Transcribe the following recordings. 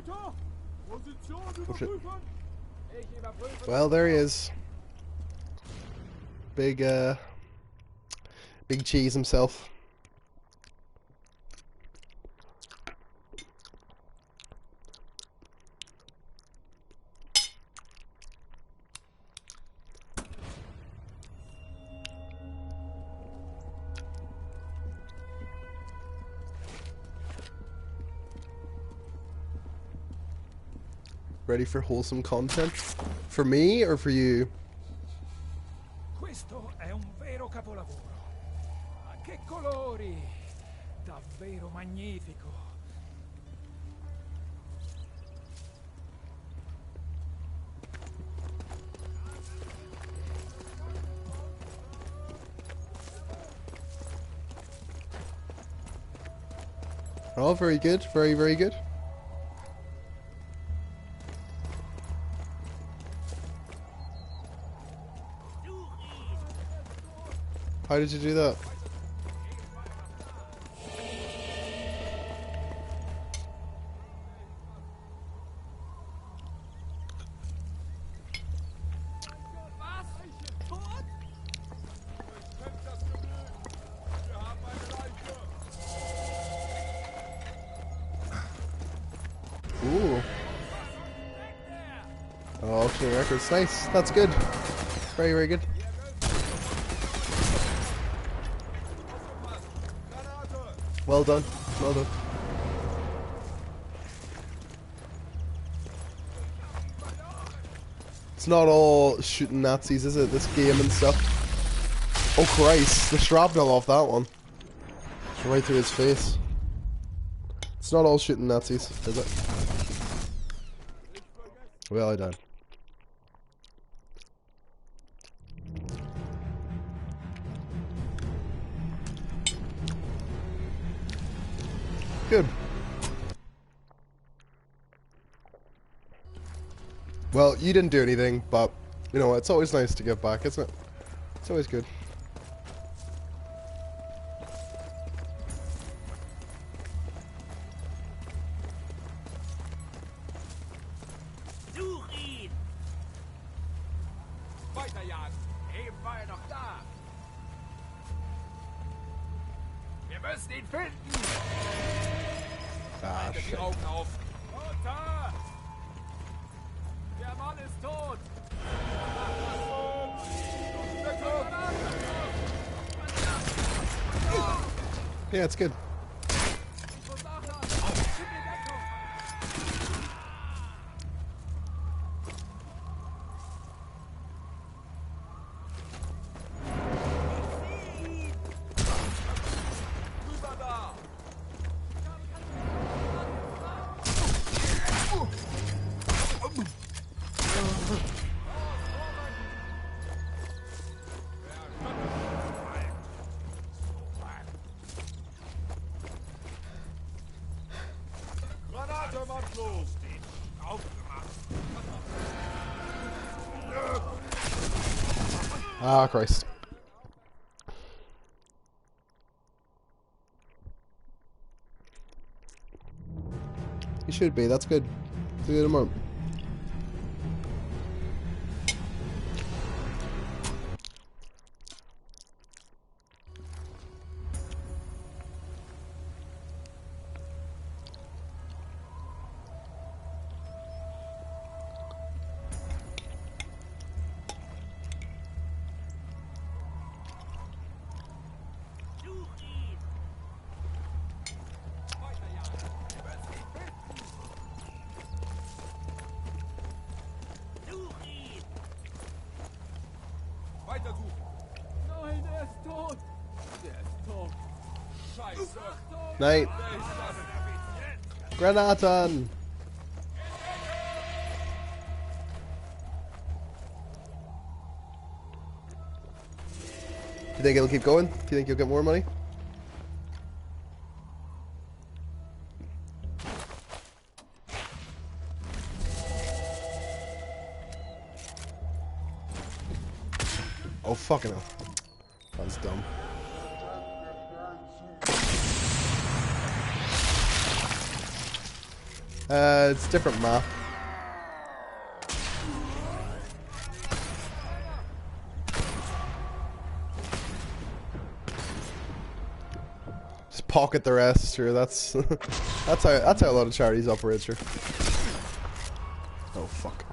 Oh shit. Well, there he is. Big cheese himself. Ready for wholesome content? For me or for you? Questo è un vero capolavoro. Ma che colori! Davvero magnifico. Oh, very good. Very, very good. How did you do that? Ooh. Oh, auction records. Nice. That's good. Very, very good. Well done. Well done. It's not all shooting Nazis, is it? This game and stuff. Oh Christ, the shrapnel off that one. Right through his face. It's not all shooting Nazis, is it? Well, I died. Good. Well, you didn't do anything, but, you know, it's always nice to give back, isn't it? It's always good. Ah, shit. Yeah, it's good. Ah, Christ. You should be, that's good. It's a good amount. Night. Granaten. Do you think it'll keep going? Do you think you'll get more money? Oh, fucking hell. That was dumb. It's a different map. Just pocket the rest, sure. That's that's how a lot of charities operate, sure. Oh fuck.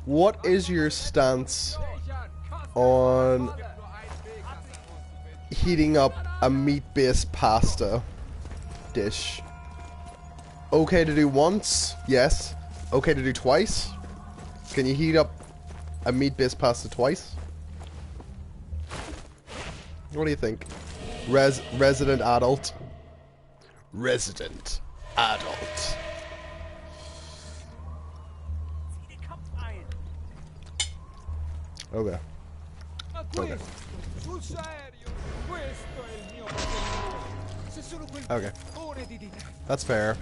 What is your stance on heating up a meat-based pasta dish? Okay to do once? Yes. Okay to do twice? Can you heat up a meat-based pasta twice? What do you think? Resident adult? Resident adult. Okay. Okay. Okay. That's fair.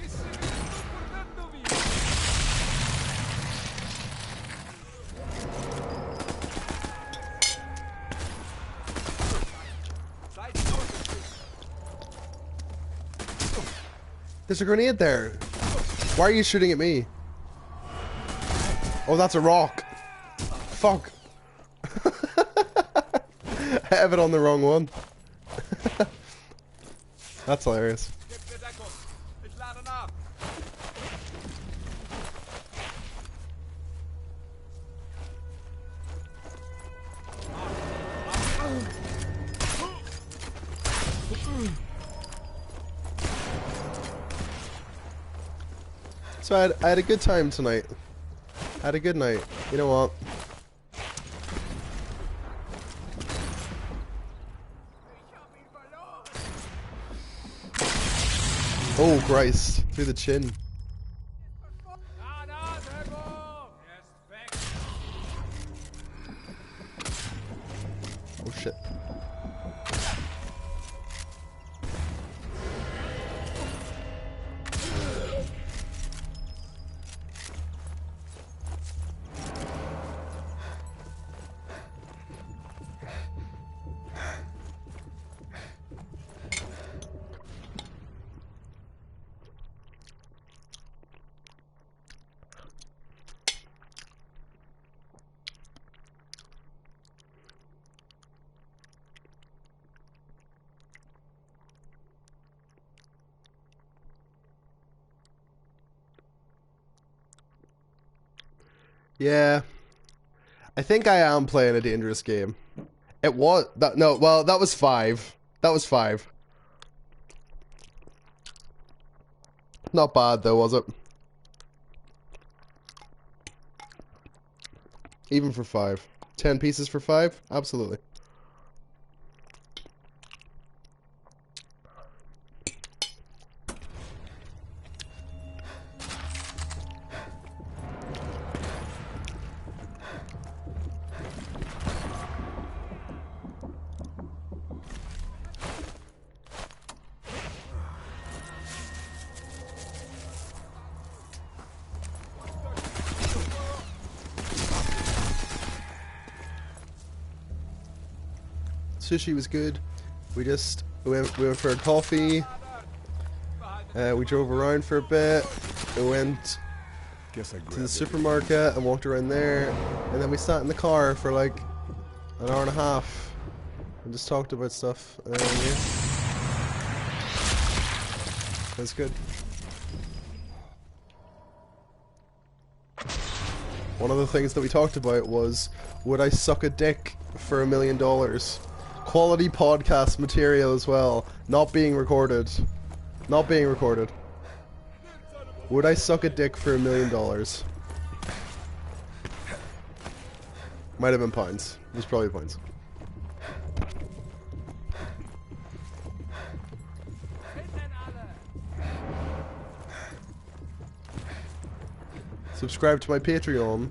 There's a grenade there. Why are you shooting at me? Oh, that's a rock. Fuck. I have it on the wrong one. That's hilarious. So I had a good time tonight. I had a good night. You know what? Oh Christ, through the chin. Oh shit. Yeah, I think I am playing a dangerous game. It was that no, well that was 5. That was 5. Not bad though, was it? Even for 5. 10 pieces for 5? Absolutely. Sushi was good. We went for a coffee. We drove around for a bit. We went to the supermarket and walked around there, and then we sat in the car for like an hour and a half and just talked about stuff. Yeah. It was good. One of the things that we talked about was, would I suck a dick for $1 million? Quality podcast material as well. Not being recorded. Not being recorded. Would I suck a dick for $1 million? Might have been pounds. It was probably pounds. Subscribe to my Patreon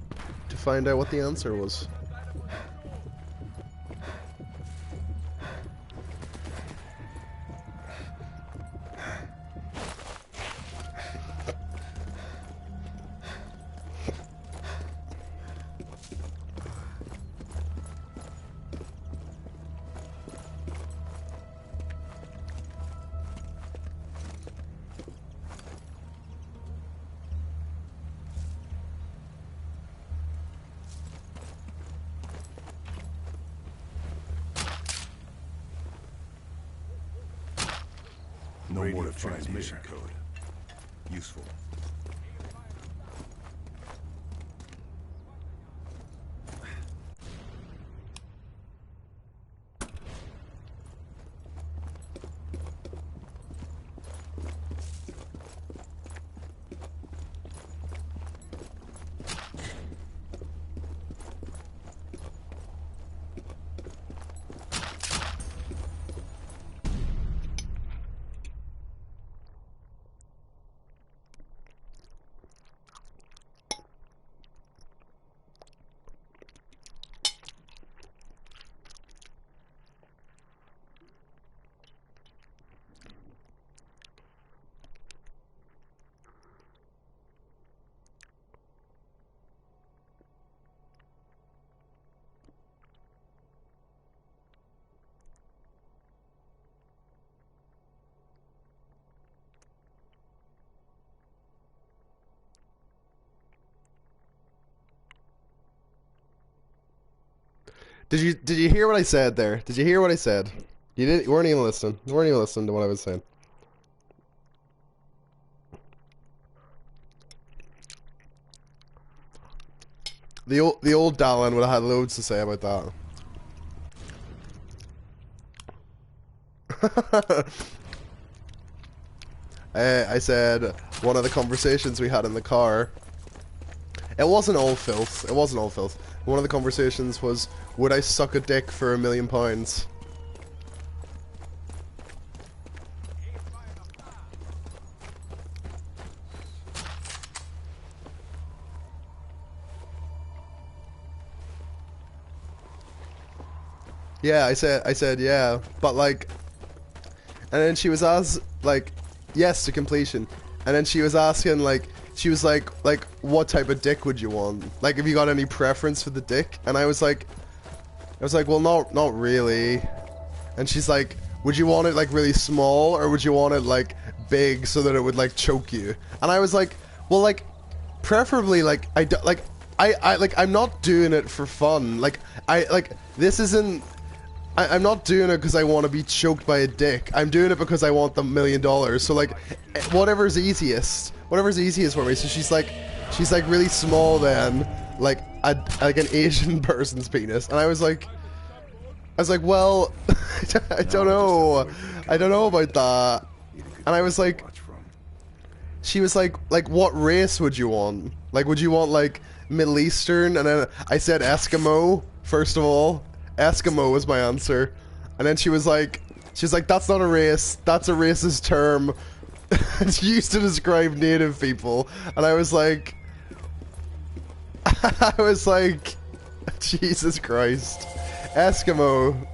to find out what the answer was. radio transmission code. Useful. Did you hear what I said there? Did you hear what I said? You weren't even listening. You weren't even listening to what I was saying. The old Dallin would have had loads to say about that. I said one of the conversations we had in the car. It wasn't all filth. It wasn't all filth. One of the conversations was, would I suck a dick for £1 million? Yeah, I said yeah, but like, and then she was asked like, yes to completion, and then she was asking like, she was like, what type of dick would you want? Like, have you got any preference for the dick? And I was like, well, not really. And she's like, would you want it like really small, or would you want it like big so that it would like choke you? And I was like, well, like, preferably like I'm not doing it for fun. Like this isn't. I'm not doing it because I want to be choked by a dick. I'm doing it because I want the $1 million. So like, whatever's easiest for me. So she's like really small then, like an Asian person's penis. And I was like, well, I don't know about that. And I was like, she was like, what race would you want? Like, would you want like Middle Eastern? And then I said Eskimo first of all. Eskimo was my answer, and then she was like, that's not a race, that's a racist term. It's used to describe native people. And I was like, Jesus Christ, Eskimo.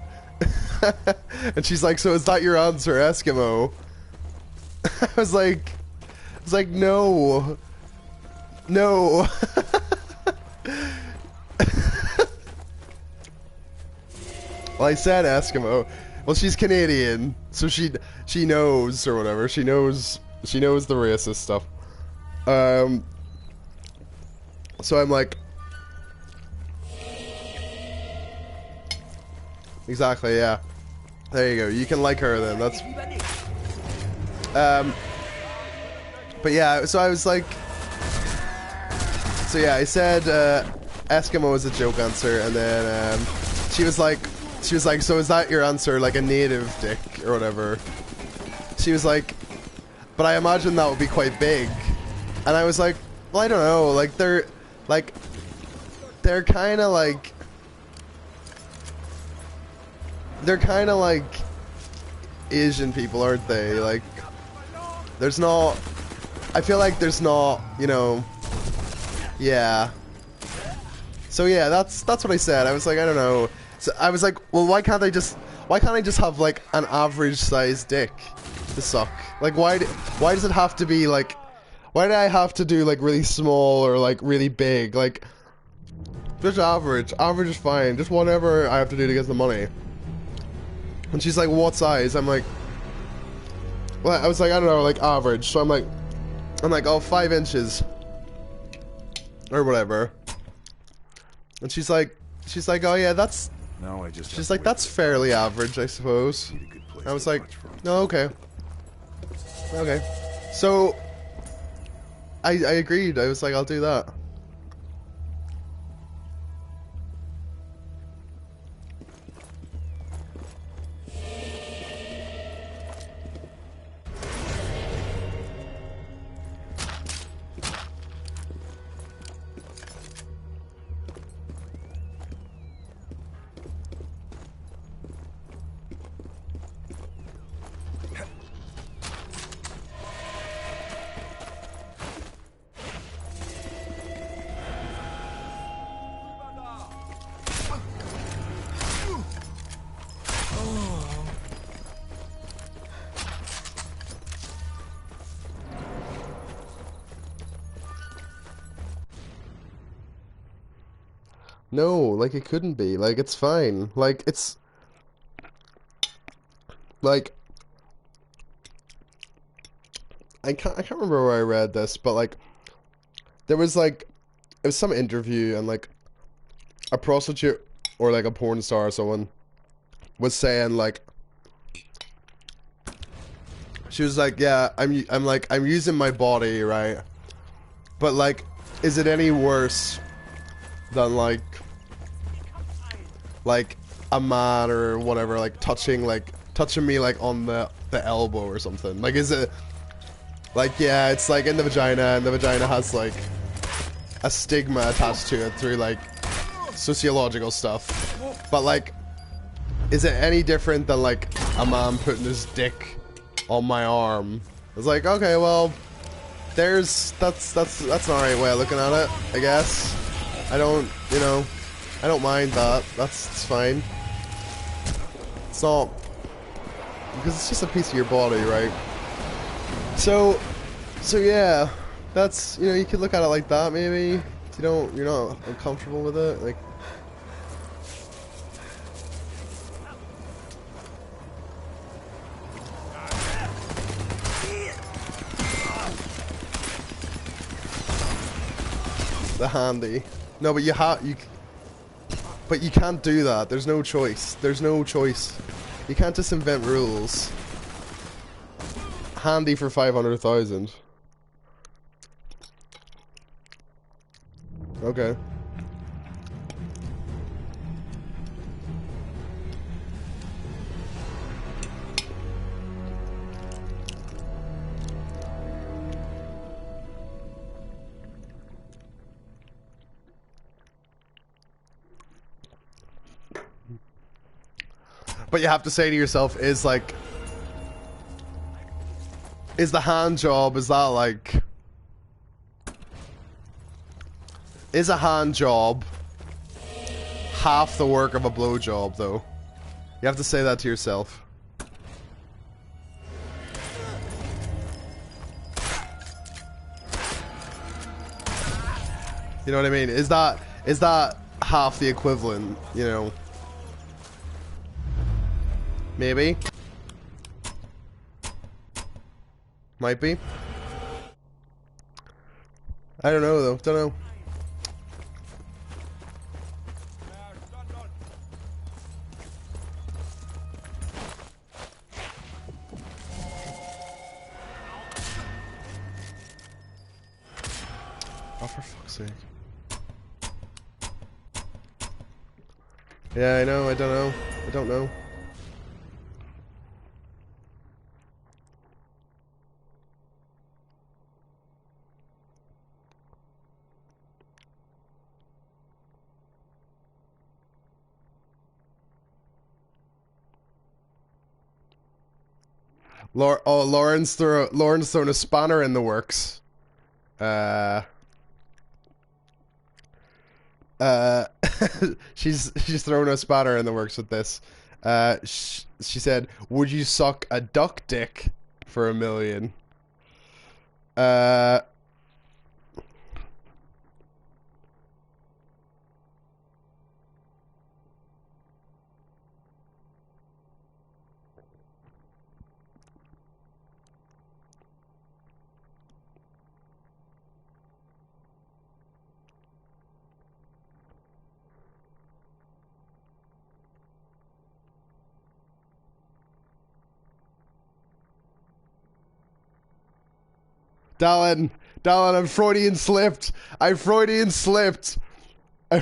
And she's like, so is that your answer, Eskimo? I was like, no. Well, I said Eskimo. Well, she's Canadian, so she knows or whatever. She knows the racist stuff. So I'm like, exactly, yeah. There you go. You can like her then. That's. But yeah. So I was like. So yeah, I said Eskimo was a joke answer, and then she was like, so is that your answer, like a native dick or whatever? She was like, but I imagine that would be quite big. And I was like, well, I don't know, like they're kind of like Asian people, aren't they? Like, there's not, I feel like there's not, you know, yeah. So yeah, that's what I said. I was like, I don't know. So I was like, well, why can't I just have like an average sized dick to suck? Like, why does it have to be like, why do I have to do like really small or like really big? Like, just average. Average is fine. Just whatever I have to do to get the money. And she's like, what size? I'm like, well, I was like, I don't know, like average. So I'm like, oh, 5 inches or whatever. And she's like, oh yeah, that's. She's like, that's fairly average, I suppose. I was like, no, okay. Okay. So, I agreed. I was like, I'll do that. No, like it couldn't be. Like it's fine. Like it's like I can't remember where I read this, but like there was like it was some interview and like a prostitute or like a porn star or someone was saying like she was like, yeah, I'm using my body, right? But like is it any worse than like a man or whatever like touching me like on the elbow or something? Like is it like, yeah, it's like in the vagina and the vagina has like a stigma attached to it through like sociological stuff. But like is it any different than like a man putting his dick on my arm? It's like, okay, well, that's an alright way of looking at it, I guess. I don't, you know, I don't mind that. It's fine. It's not, because it's just a piece of your body, right? So yeah, that's, you know, you could look at it like that maybe. If you're not uncomfortable with it, like. The handy. No, but but you can't do that. There's no choice. There's no choice. You can't just invent rules. Handy for 500,000. Okay. But you have to say to yourself, is the hand job, is that like... Is a hand job half the work of a blow job, though? You have to say that to yourself. You know what I mean? Is that half the equivalent, you know? Maybe. Might be. I don't know though. Don't know. Oh, for fuck's sake. Yeah, I know. I don't know. I don't know. Lauren's thrown a spanner in the works. She's thrown a spanner in the works with this. She said, "Would you suck a duck dick for $1 million?" Darling, darling, I'm Freudian slipped. I Freudian slipped. I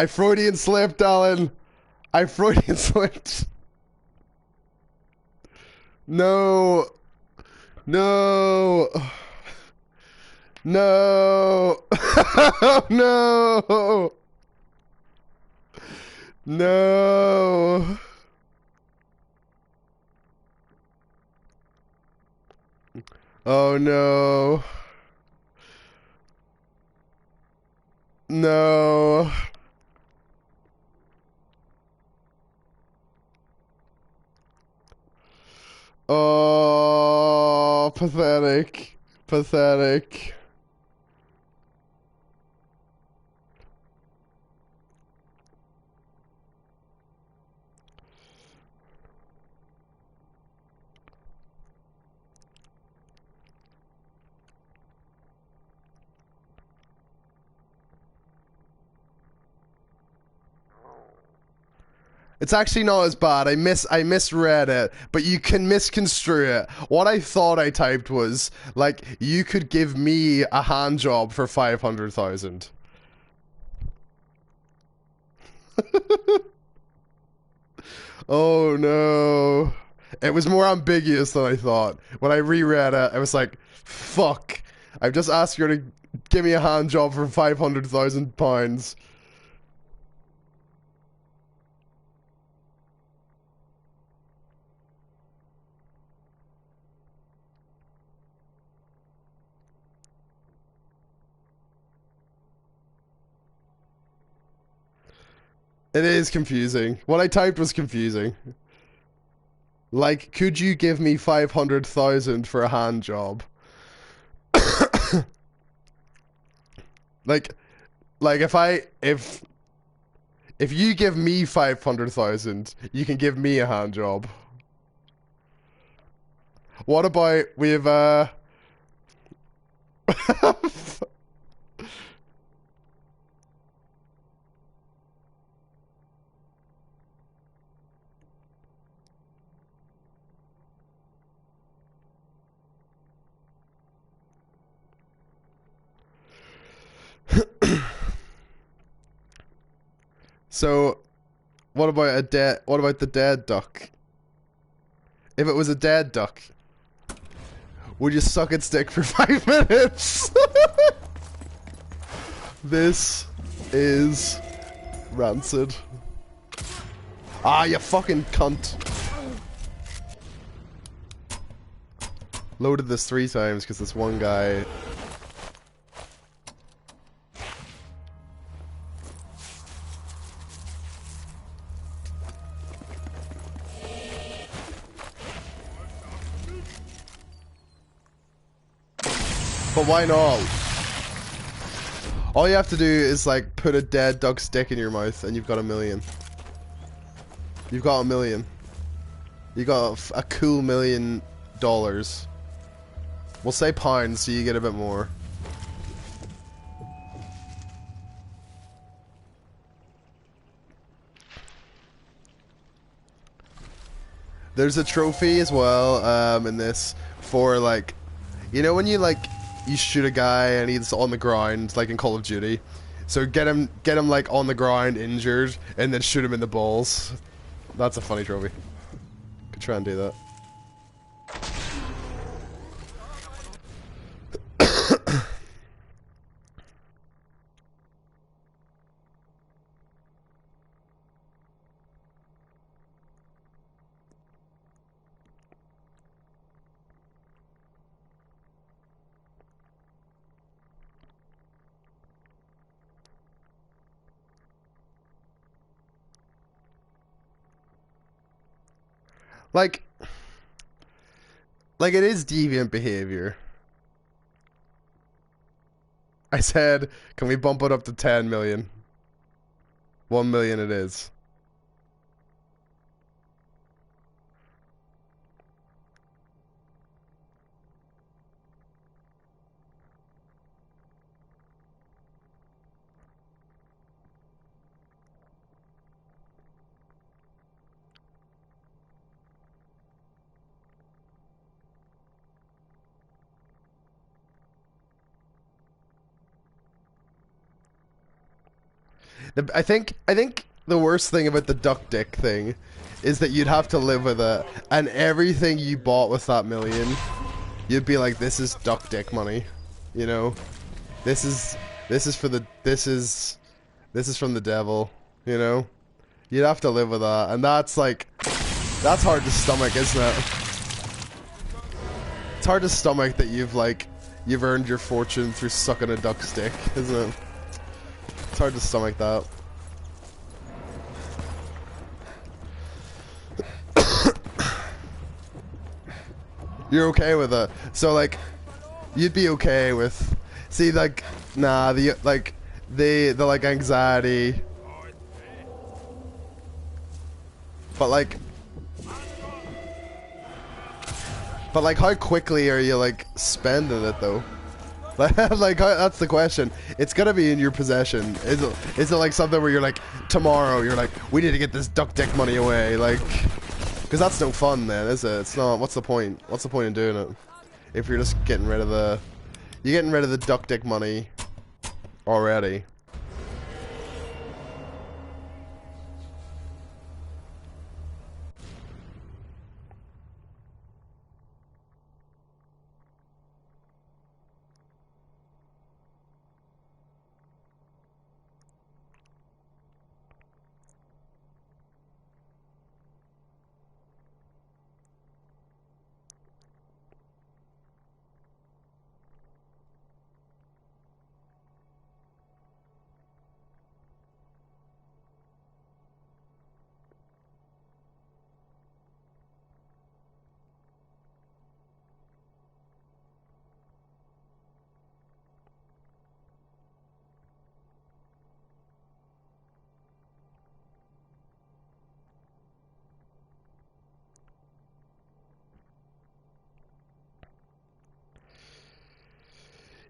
Freudian slipped, darling. I Freudian slipped. No. No. No. No. No. Oh no. No. Oh, pathetic. Pathetic. It's actually not as bad. I misread it, but you can misconstrue it. What I thought I typed was like, you could give me a hand job for 500,000. Oh no. It was more ambiguous than I thought. When I reread it, I was like, fuck. I've just asked her to give me a hand job for £500,000. It is confusing. What I typed was confusing. Like, could you give me 500,000 for a hand job? like, if you give me 500,000, you can give me a hand job. What about with So, what about the dead duck? If it was a dead duck, would you suck its dick for 5 minutes? This is rancid. Ah, you fucking cunt. Loaded this 3 times because this one guy... But why not? All you have to do is like put a dead duck's dick in your mouth and you've got $1 million. You've got $1 million. You got a cool $1 million. We'll say pounds so you get a bit more. There's a trophy as well in this for like, you know when you like you shoot a guy and he's on the ground like in Call of Duty, so get him like on the ground injured and then shoot him in the balls. That's a funny trophy. Could try and do that. Like it is deviant behavior. I said, can we bump it up to 10 million? 1 million it is. I think the worst thing about the duck dick thing is that you'd have to live with it, and everything you bought with that million, you'd be like, this is duck dick money, you know? This is from the devil, you know? You'd have to live with that, and that's like, that's hard to stomach, isn't it? It's hard to stomach that you've earned your fortune through sucking a duck's dick, isn't it? It's hard to stomach that. You're okay with it. So like, you'd be okay with, see like, nah, the like anxiety, but like how quickly are you like spending it though? Like that's the question. It's gonna be in your possession. Is it like something where you're like, tomorrow you're like, we need to get this duck dick money away, like, because that's no fun then, is it? It's not. What's the point? What's the point in doing it if you're just getting rid of the, you're getting rid of the duck dick money already?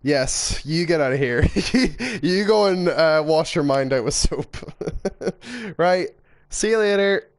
Yes, you get out of here. You go and wash your mind out with soap. Right? See you later.